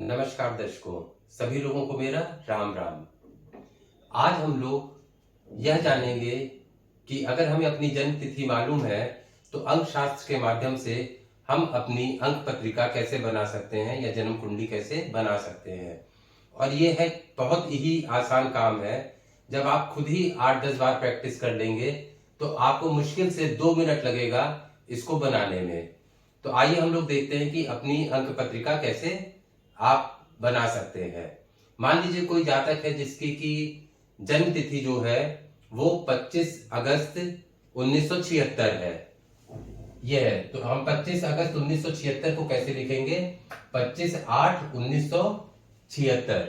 नमस्कार दर्शकों, सभी लोगों को मेरा राम राम। आज हम लोग यह जानेंगे कि अगर हमें अपनी जन्म तिथि मालूम है तो अंक शास्त्र के माध्यम से हम अपनी अंक पत्रिका कैसे बना सकते हैं या जन्म कुंडली कैसे बना सकते हैं। और ये है बहुत ही आसान काम है। जब आप खुद ही 8-10 बार प्रैक्टिस कर लेंगे तो आपको मुश्किल से 2 मिनट लगेगा इसको बनाने में। तो आइए हम लोग देखते हैं कि अपनी अंक पत्रिका कैसे आप बना सकते हैं। मान लीजिए कोई जातक है जिसकी की जन्म तिथि जो है वो 25 अगस्त 1976 है। ये है, तो हम 25 अगस्त 1976 को कैसे लिखेंगे? 25/8/1976।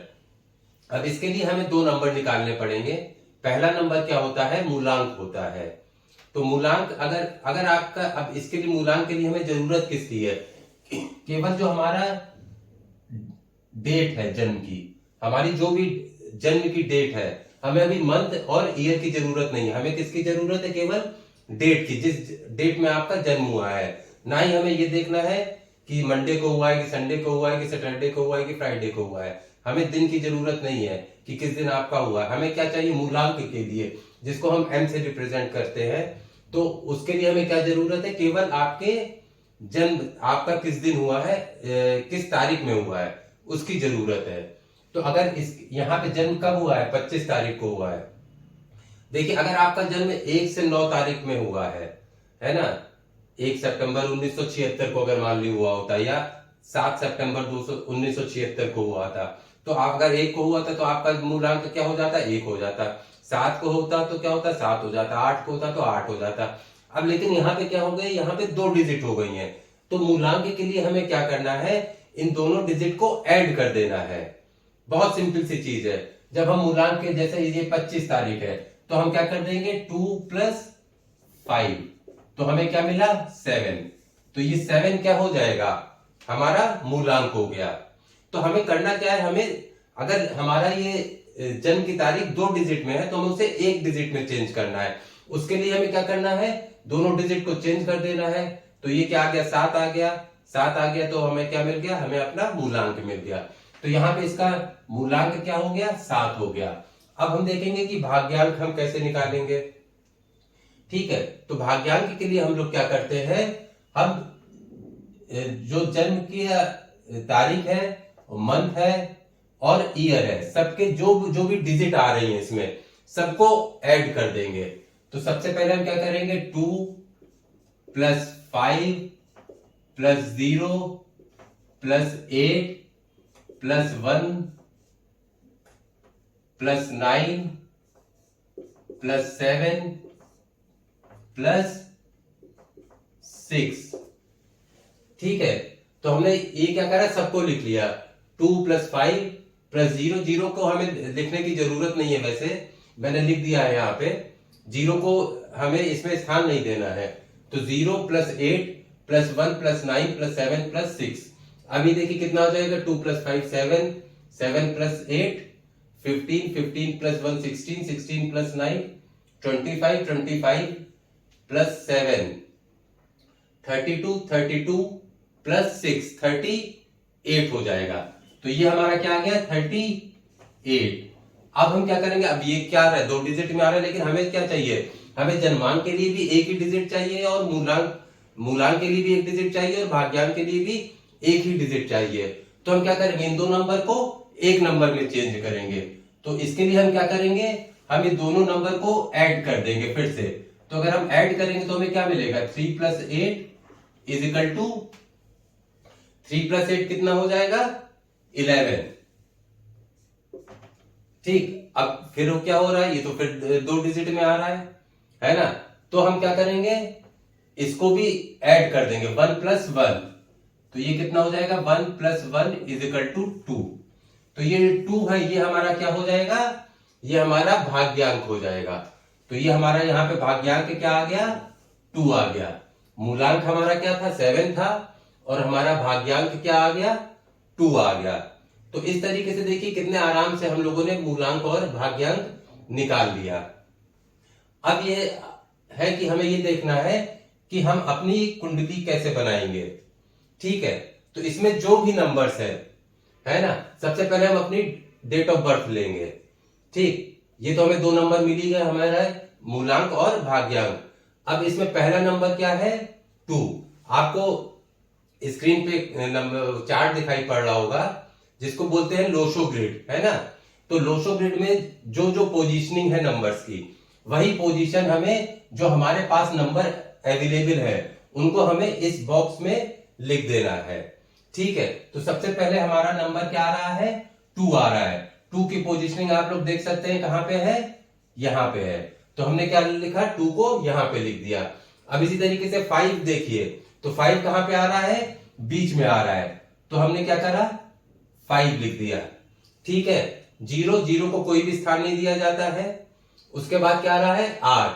अब इसके लिए हमें 2 नंबर निकालने पड़ेंगे। पहला नंबर क्या होता है? मूलांक होता है। तो मूलांक अगर आपका, अब इसके लिए मूलांक के लिए हमें जरूरत किसकी है? केवल जो हमारा डेट है जन्म की, हमारी जो भी जन्म की डेट है, हमें अभी मंथ और ईयर की जरूरत नहीं है। हमें किसकी जरूरत है? केवल डेट की, जिस डेट में आपका जन्म हुआ है। ना ही हमें ये देखना है कि मंडे को हुआ है कि संडे को हुआ है कि सैटरडे को हुआ है कि फ्राइडे को हुआ है। हमें दिन की जरूरत नहीं है कि किस दिन आपका हुआ है। हमें क्या चाहिए? मूलांक के लिए, जिसको हम एम से रिप्रेजेंट करते हैं। तो उसके लिए हमें क्या जरूरत है? केवल आपके जन्म, आपका किस दिन हुआ है, किस तारीख में हुआ है, उसकी जरूरत है। तो अगर इस यहाँ पे जन्म कब हुआ है? 25 तारीख को हुआ है। देखिए, अगर आपका जन्म 1 से 9 तारीख में हुआ है ना, 1 सितंबर 1976 को अगर मान ली हुआ होता, या 7 सितंबर 1976 को हुआ था, तो आप अगर 1 को हुआ था तो आपका मूलांक क्या हो जाता? 1 हो जाता। 7 को होता तो क्या होता? 7 हो जाता। 8 को होता तो 8 हो जाता। अब लेकिन यहाँ पे क्या हो गए? यहाँ पे 2 डिजिट हो गई हैं। तो मूलांक के लिए हमें क्या करना है? इन दोनों डिजिट को ऐड कर देना है। बहुत सिंपल सी चीज है। जब हम मूलांक के, जैसे ये 25 तारीख है, तो हम क्या कर देंगे? 2 + 5, तो हमें क्या मिला? 7। तो ये 7 क्या हो जाएगा? हमारा मूलांक हो गया। तो हमें करना क्या है? हमें, अगर हमारा ये जन्म की तारीख 2 डिजिट में है तो हमें उसे 1 डिजिट में चेंज करना है। उसके लिए हमें क्या करना है? दोनों डिजिट को चेंज कर देना है। तो ये क्या आ गया? 7 आ गया। 7 आ गया तो हमें क्या मिल गया? हमें अपना मूलांक मिल गया। तो यहाँ पे इसका मूलांक क्या हो गया? 7 हो गया। अब हम देखेंगे कि भाग्यांक हम कैसे निकालेंगे। ठीक है, तो भाग्यांक के लिए हम लोग क्या करते हैं? हम जो जन्म की तारीख है, मंथ है और ईयर है, सबके जो भी डिजिट आ रही है इसमें सबको ऐड कर देंगे। तो सबसे पहले हम क्या करेंगे? 2 + 5 + 0 + 8 + 1 + 9 + 7 + 6। ठीक है, तो हमने ये क्या करा? सबको लिख लिया। 2 + 5 + 0, 0 को हमें लिखने की जरूरत नहीं है, वैसे मैंने लिख दिया है यहाँ पे। 0 को हमें इसमें स्थान नहीं देना है। तो 0 + 8 + 1 + 9 + 7 + 6। अभी देखिए कितना हो जाएगा? 2 + 5 7, 7 + 8 15, 15 + 1 16, 16 + 9 25, 25 + 7 32, 32 + 6 38 हो जाएगा। तो ये हमारा क्या आ गया? 38। अब हम क्या करेंगे? अब ये क्या आ रहा है? 2 डिजिट में आ रहा है, लेकिन हमें क्या चाहिए? हमें जन्मांक के लिए भी एक ही डिजिट चाहिए और मूलांक के लिए भी एक डिजिट चाहिए और भाग्यांक के लिए भी एक ही डिजिट चाहिए। तो हम क्या करेंगे? इन 2 नंबर को एक नंबर में चेंज करेंगे। तो इसके लिए हम क्या करेंगे? हम ये दोनों नंबर को ऐड कर देंगे फिर से। तो अगर हम ऐड करेंगे तो हमें क्या मिलेगा? 3 + 8 = 3 + 8 कितना हो जाएगा? 11। ठीक, अब फिर वो क्या हो रहा है? ये तो फिर 2 डिजिट में आ रहा है ना? तो हम क्या करेंगे? इसको भी ऐड कर देंगे, 1 + 1। तो ये कितना हो जाएगा? 1 + 1 = 2। तो ये 2 है, ये हमारा क्या हो जाएगा? ये हमारा भाग्यांक हो जाएगा। तो ये हमारा यहाँ पे भाग्यांक क्या आ गया? 2 आ गया। मूलांक हमारा क्या था? 7 था और हमारा भाग्यांक क्या आ गया? 2 आ गया। तो इस तरीके से देखिए कितने आराम से हम लोगों ने मूलांक और भाग्यांक निकाल लिया। अब ये है कि हमें ये देखना है कि हम अपनी कुंडली कैसे बनाएंगे। ठीक है, तो इसमें जो भी नंबर्स है है ना। सबसे पहले हम अपनी डेट ऑफ बर्थ लेंगे। ठीक, ये तो हमें 2 नंबर मिल ही गए, हमारा मूलांक और भाग्यांक। अब इसमें पहला नंबर क्या है, 2। आपको स्क्रीन पे नंबर चार्ट दिखाई पड़ रहा होगा जिसको बोलते हैं लोशो ग्रिड, है ना। तो लोशो ग्रिड में जो जो पोजीशनिंग है नंबर्स की, वही पोजीशन हमें जो हमारे पास नंबर अवेलेबल है उनको हमें इस बॉक्स में लिख देना है। ठीक है, तो सबसे पहले हमारा नंबर क्या आ रहा है, 2 आ रहा है। 2 की पोजीशनिंग आप लोग देख सकते हैं कहां पे है, यहां पे है। तो हमने क्या लिखा, 2 को यहां पे लिख दिया। अब इसी तरीके से 5 देखिए, तो 5 कहां पे आ रहा है, बीच में आ रहा है। तो हमने क्या करा, 5 लिख दिया। ठीक है, 0 0 को कोई भी स्थान नहीं दिया जाता है। उसके बाद क्या आ रहा है, 8।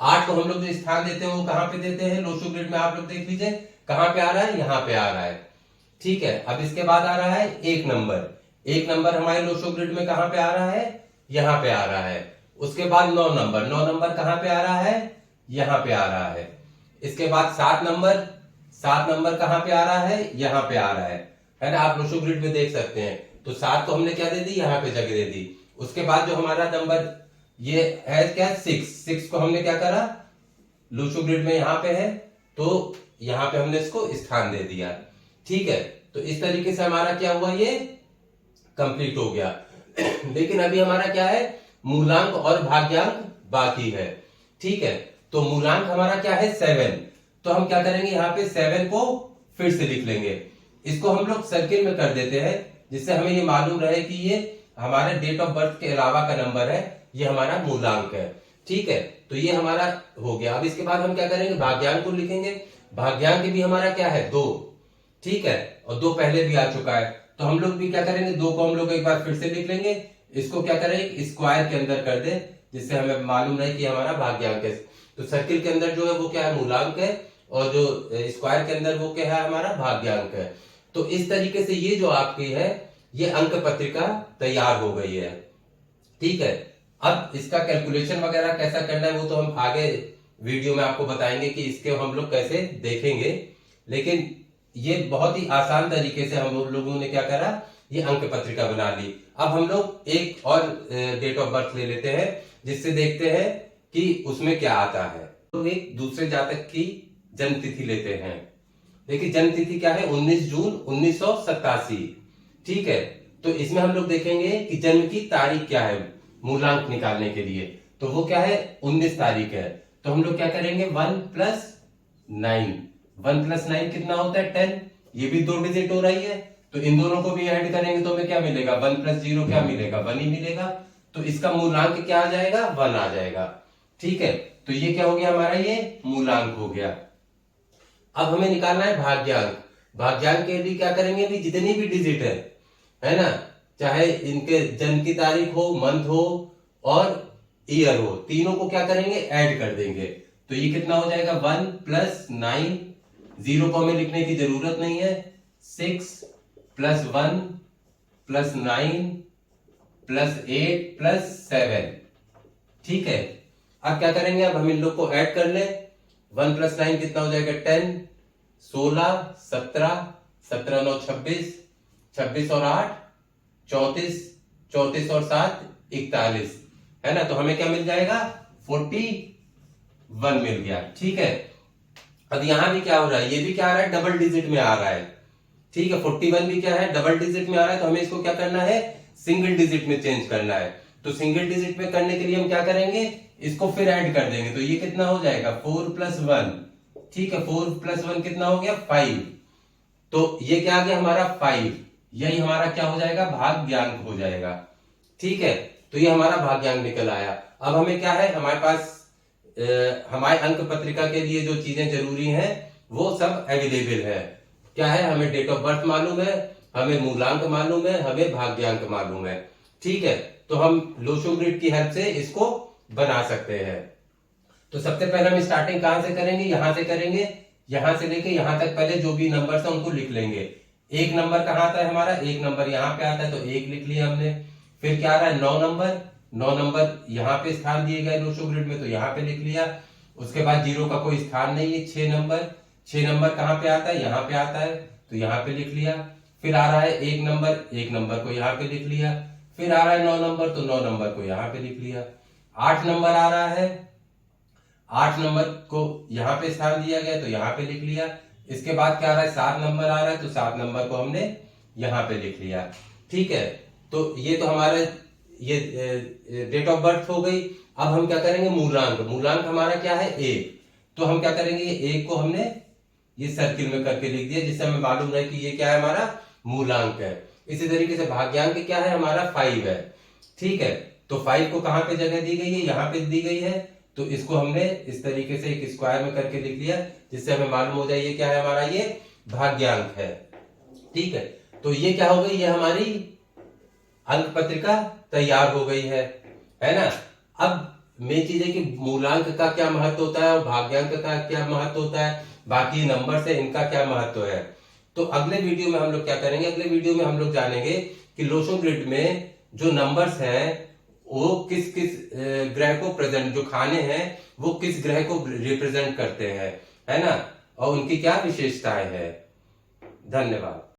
8 को हम लोग जो स्थान देते हैं वो कहां पे देते हैं, लोशो ग्रिड में आप लोग देख लीजिए कहां पे आ रहा है, यहां पे आ रहा है। ठीक है, अब इसके बाद आ रहा है 1 नंबर। 1 नंबर हमारे लोशो ग्रिड में कहां पे आ रहा है, यहां पे आ रहा है। उसके बाद 9 नंबर। 9 नंबर कहां पे आ रहा है, यहां पे आ रहा है। इसके बाद 7 नंबर। 7 नंबर कहां पे आ रहा है, यहां पे आ रहा है ना। आप लोशो ग्रिड में देख सकते हैं। तो 7 को हमने क्या दे दी, यहां पे जगह दे दी। उसके बाद जो हमारा नंबर ये है क्या, 6 को हमने क्या करा, लोशो ग्रिड में यहां पे है तो यहां पे हमने इसको स्थान दे दिया। ठीक है, तो इस तरीके से हमारा क्या हुआ, ये कंप्लीट हो गया। लेकिन अभी हमारा क्या है, मूलांक और भाग्यांक बाकी है। ठीक है, तो मूलांक हमारा क्या है, 7। तो हम क्या करेंगे, यहाँ पे 7 को फिर से लिख लेंगे। इसको हम लोग सर्किल में कर देते हैं जिससे हमें ये मालूम रहे कि ये हमारे डेट ऑफ बर्थ के अलावा का नंबर है, ये हमारा मूलांक है। ठीक है, तो ये हमारा हो गया। अब इसके बाद हम क्या करेंगे, भाग्यांक को लिखेंगे। भाग्यांक भी हमारा क्या है, 2। ठीक है, और 2 पहले भी आ चुका है। तो हम लोग भी क्या करेंगे, 2 को हम लोग एक बार फिर से लिख लेंगे। इसको क्या करेंगे, स्क्वायर के अंदर कर दे जिससे हमें मालूम रहे कि हमारा भाग्यांक है। तो सर्किल के अंदर जो है वो क्या है, मूलांक है, और जो स्क्वायर के अंदर वो क्या है, हमारा भाग्यांक है। तो इस तरीके से ये जो आपकी है, ये अंक पत्रिका तैयार हो गई है। ठीक है, अब इसका कैलकुलेशन वगैरह कैसा करना है वो तो हम आगे वीडियो में आपको बताएंगे कि इसके हम लोग कैसे देखेंगे। लेकिन ये बहुत ही आसान तरीके से हम लोगों ने क्या करा, ये अंक पत्रिका बना ली। अब हम लोग एक और डेट ऑफ बर्थ ले लेते हैं जिससे देखते हैं कि उसमें क्या आता है। तो एक दूसरे जातक की जन्म तिथि लेते हैं। देखिए जन्म तिथि क्या है, 19 जून 1987। ठीक है, तो इसमें हम लोग देखेंगे कि जन्म की तारीख क्या है मूलांक निकालने के लिए। तो वो क्या है, 19 तारीख है। तो हम लोग क्या करेंगे, 1 + 9। 1 + 9 कितना होता है, 10। ये भी 2 डिजिट हो रही है, तो इन दोनों को भी ऐड करेंगे तो हमें क्या मिलेगा, 1 + 0 क्या मिलेगा, 1 ही मिलेगा। तो इसका मूलांक क्या आ जाएगा, 1 आ जाएगा। ठीक है, तो ये क्या हो गया हमारा, ये मूलांक हो गया। अब हमें निकालना है भाग्यांक। भाग्यांक के लिए क्या करेंगे, भी जितनी भी डिजिट है ना, चाहे इनके जन्म की तारीख हो, मंथ हो और ईयर हो, तीनों को क्या करेंगे, ऐड कर देंगे। तो ये कितना हो जाएगा, 1 + 9। 0 को हमें लिखने की जरूरत नहीं है। 6 + 1 + 9 + 8 + 7। ठीक है, अब क्या करेंगे, अब हम इन लोग को ऐड कर लें। 1 + 9 कितना हो जाएगा, 10। 16 17 17 9 26 26 और 8 34 34 और 7 41, है ना। तो हमें क्या मिल जाएगा, 41 मिल गया। ठीक है, अब यहां भी क्या हो रहा है, ये भी क्या आ रहा है, डबल डिजिट में आ रहा है। ठीक है, 41 भी क्या है, डबल डिजिट में आ रहा है। तो हमें इसको क्या करना है, सिंगल डिजिट में चेंज करना है। तो सिंगल डिजिट में करने के लिए हम क्या करेंगे, इसको फिर ऐड कर देंगे। तो ये कितना हो जाएगा, 4 + 1। ठीक है, 4 + 1 कितना हो गया, 5। तो ये क्या आ गया हमारा, 5। यही हमारा क्या हो जाएगा, भाग्यांक हो जाएगा। ठीक है, तो ये हमारा भाग्यांक निकल आया। अब हमें क्या है, हमारे पास हमारे अंक पत्रिका के लिए जो चीजें जरूरी हैं वो सब अवेलेबल है। क्या है, हमें डेट ऑफ बर्थ मालूम है, हमें मूलांक मालूम है, हमें भाग्यांक मालूम है। ठीक है, तो हम लोशो ग्रिड की हेल्प से इसको बना सकते हैं। तो सबसे पहले हम स्टार्टिंग कहां से करेंगे, यहां से करेंगे। यहां से लेके यहां तक पहले जो भी नंबर है उनको लिख लेंगे। 1 नंबर कहां आता है हमारा, 1 नंबर यहां पे आता है, तो 1 लिख लिया हमने। फिर क्या आ रहा है, 9 नंबर। 9 नंबर यहाँ पे स्थान दिए गए लोशो ग्रिड में, तो यहाँ पे लिख लिया। उसके बाद 0 का कोई स्थान नहीं है। 6 नंबर। 6 नंबर कहां पे आता है, यहाँ पे आता है, तो यहाँ पे लिख लिया। फिर आ रहा है 1 नंबर को यहाँ पे लिख लिया। फिर आ रहा है 9 नंबर, तो 9 नंबर को यहाँ पे लिख लिया। 8 नंबर आ रहा है, 8 नंबर को यहाँ पे स्थान दिया गया तो यहाँ पे लिख लिया। इसके बाद क्या आ रहा है, 7 नंबर आ रहा है, तो 7 नंबर को हमने यहाँ पे लिख लिया। ठीक है, तो ये तो हमारे ये डेट ऑफ बर्थ हो गई। अब हम क्या करेंगे, मूलांक। मूलांक हमारा क्या है, 1। तो हम क्या करेंगे, 1 को हमने ये सर्किल में करके लिख दिया, जिससे हमें मालूम है कि ये क्या है, हमारा मूलांक है। इसी तरीके से भाग्यांक क्या है, हमारा 5 है। ठीक है, तो 5 को कहां पे जगह दी गई है, यहाँ पे दी गई है। तो इसको हमने इस तरीके से एक स्क्वायर में करके लिख लिया, जिससे हमें मालूम हो जाए ये क्या है, हमारा ये भाग्यांक है। ठीक है, तो ये क्या हो गई, ये हमारी अंक पत्रिका तैयार हो गई है ना। अब मेन चीज है कि मूलांक का क्या महत्व होता है और भाग्यांक का क्या महत्व होता है, बाकी नंबर से इनका क्या महत्व है। तो अगले वीडियो में हम लोग क्या करेंगे, अगले वीडियो में हम लोग जानेंगे कि लोशो ग्रिड में जो नंबर्स हैं वो किस किस ग्रह को प्रेजेंट, जो खाने हैं वो किस ग्रह को रिप्रेजेंट करते हैं, है ना, और उनकी क्या विशेषताएं हैं। धन्यवाद।